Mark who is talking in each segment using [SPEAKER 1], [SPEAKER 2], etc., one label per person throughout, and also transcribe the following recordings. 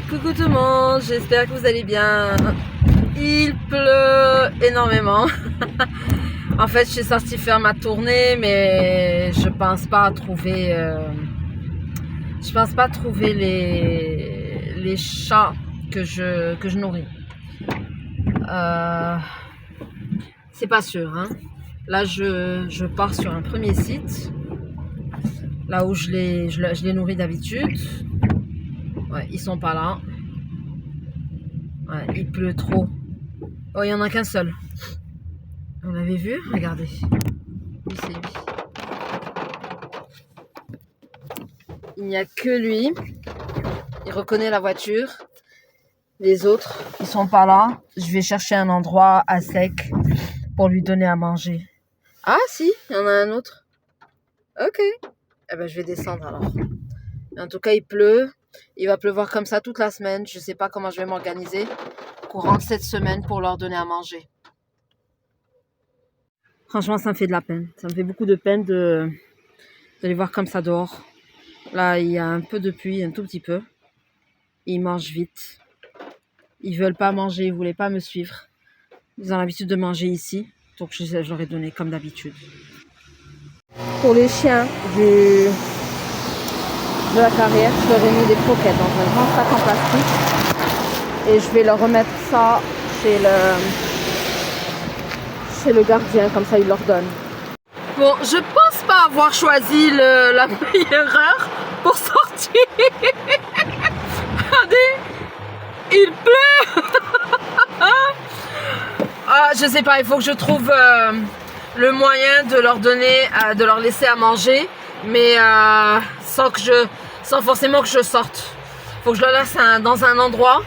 [SPEAKER 1] Coucou tout le monde, j'espère que vous allez bien. Il pleut énormément. En fait, je suis sortie faire ma tournée, mais je pense pas trouver les chats que je nourris. C'est pas sûr, hein. Là, je pars sur un premier site, là où je les nourris d'habitude. Ouais, ils sont pas là. Ouais, il pleut trop. Oh, il n'y en a qu'un seul. Vous l'avez vu? Regardez. Oui, c'est lui. Il n'y a que lui. Il reconnaît la voiture. Les autres, ils sont pas là. Je vais chercher un endroit à sec pour lui donner à manger. Ah si, il y en a un autre. Ok. Eh ben, je vais descendre alors. En tout cas, il pleut. Il va pleuvoir comme ça toute la semaine. Je ne sais pas comment je vais m'organiser courant cette semaine pour leur donner à manger. Franchement, ça me fait de la peine. Ça me fait beaucoup de peine de les voir comme ça dehors. Là, il y a un peu de pluie, un tout petit peu. Ils mangent vite. Ils veulent pas manger, ils voulaient pas me suivre. Ils ont l'habitude de manger ici. Donc, je leur ai donné comme d'habitude. Pour les chiens de la carrière, je leur ai mis des croquettes dans un grand sac en plastique. Et je vais leur remettre ça chez le gardien, comme ça il leur donne. Bon, je pense pas avoir choisi la meilleure heure pour sortir. Regardez, il pleut. Ah, je sais pas, il faut que je trouve le moyen de leur donner, de leur laisser à manger, mais sans forcément que je sorte. Faut que je le laisse dans un endroit.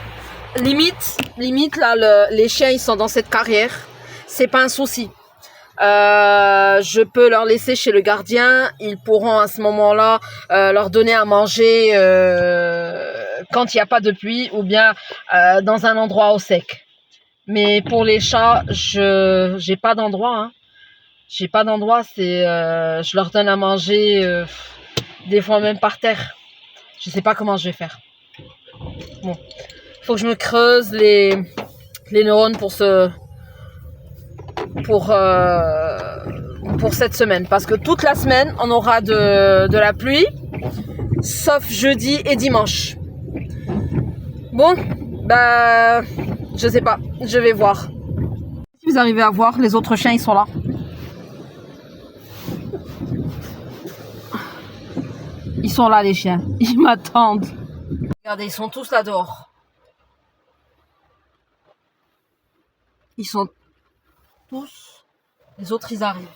[SPEAKER 1] Limite là, les chiens ils sont dans cette carrière. C'est pas un souci. Je peux leur laisser chez le gardien. Ils pourront à ce moment-là leur donner à manger quand il n'y a pas de pluie ou bien dans un endroit au sec. Mais pour les chats, j'ai pas d'endroit. Hein. J'ai pas d'endroit. Je leur donne à manger des fois même par terre. Je sais pas comment je vais faire. Bon, faut que je me creuse les neurones pour cette semaine, parce que toute la semaine on aura de la pluie sauf jeudi et dimanche. Bon, bah je sais pas, je vais voir. Si vous arrivez à voir, les autres chiens ils sont là. Ils sont là les chiens, ils m'attendent. Regardez, ils sont tous là dehors. Ils sont tous, les autres ils arrivent.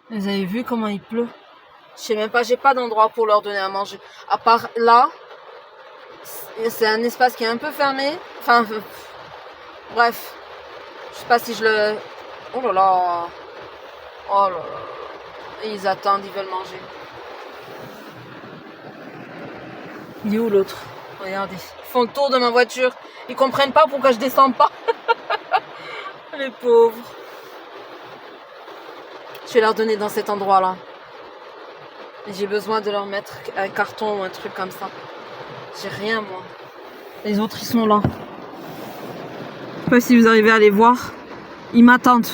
[SPEAKER 1] Vous avez vu comment il pleut? Je sais même pas, j'ai pas d'endroit pour leur donner à manger. À part là, c'est un espace qui est un peu fermé. Enfin, bref, je sais pas si je le... Oh là là. Oh là là. Et ils attendent, ils veulent manger. Il est où l'autre? Regardez, ils font le tour de ma voiture. Ils comprennent pas pourquoi je descends pas. Les pauvres. Je vais leur donner dans cet endroit-là. Et j'ai besoin de leur mettre un carton ou un truc comme ça. J'ai rien, moi. Les autres, ils sont là. Je sais pas si vous arrivez à les voir. Ils m'attendent.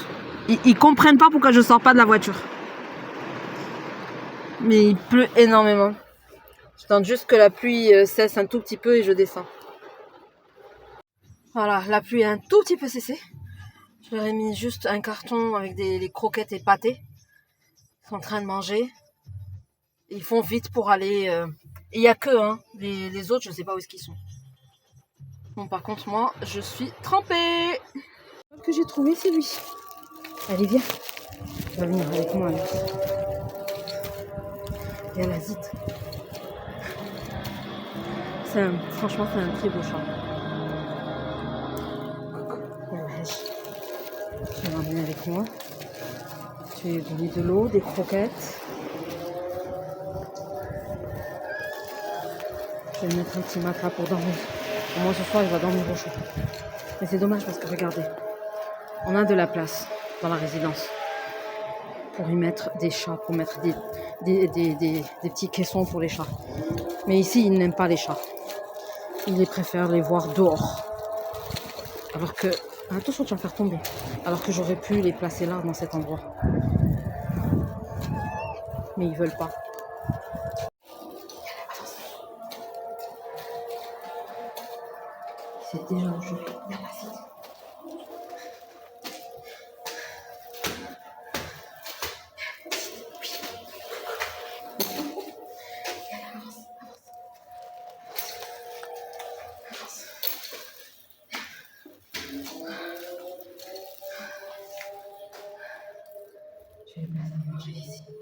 [SPEAKER 1] Ils comprennent pas pourquoi je sors pas de la voiture. Mais il pleut énormément. J'attends juste que la pluie cesse un tout petit peu et je descends. Voilà, la pluie a un tout petit peu cessé. Je leur ai mis juste un carton avec les croquettes et pâtés. Ils sont en train de manger. Ils font vite pour aller... Et il n'y a que, hein. Les autres, je ne sais pas où est-ce qu'ils sont. Bon, par contre, moi, je suis trempée. Ce que j'ai trouvé, c'est lui. Allez, viens. Tu vas venir avec moi, Alice. Viens, la zite. Franchement, c'est un très beau chat. Je vais l'emmener avec moi. Je vais lui donner de l'eau, des croquettes. Je vais lui mettre un petit matelas pour dormir. Au moins ce soir, il va dormir au chaud. Mais c'est dommage parce que regardez, on a de la place dans la résidence pour y mettre des chats, pour mettre des petits caissons pour les chats. Mais ici, ils n'aiment pas les chats. Ils préfèrent les voir dehors. Alors que... Attention, tu vas me faire tomber. Alors que j'aurais pu les placer là, dans cet endroit. Mais ils veulent pas. C'est déjà aujourd'hui. Je vais pas manger ici.